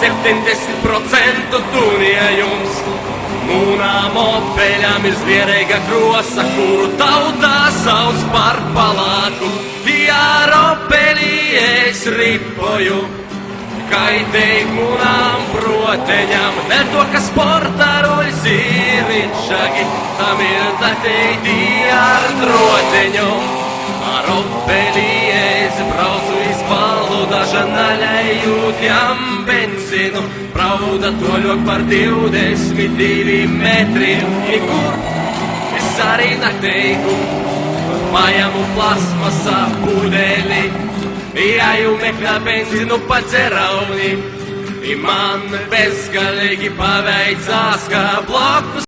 70% tunījums. Mūnām opeļām ir zvierīga krosa, kuru tautā sauc par palāku. Ar opeli es ripoju, kaitīgi mūnām proteņam, ne to, ka sporta roļs ir ričagi, tam ir tateiti ar troteņu. Ar opeli es braucu izbalu, daža naļējūt jam benzinu, prauda toļok par 22 metriem, kur es arī nakteiku. Pajamu plasmasā pūdeli, jāju meklē benzinu pa dzerauni. I man bezgalīgi paveicās, ka blokus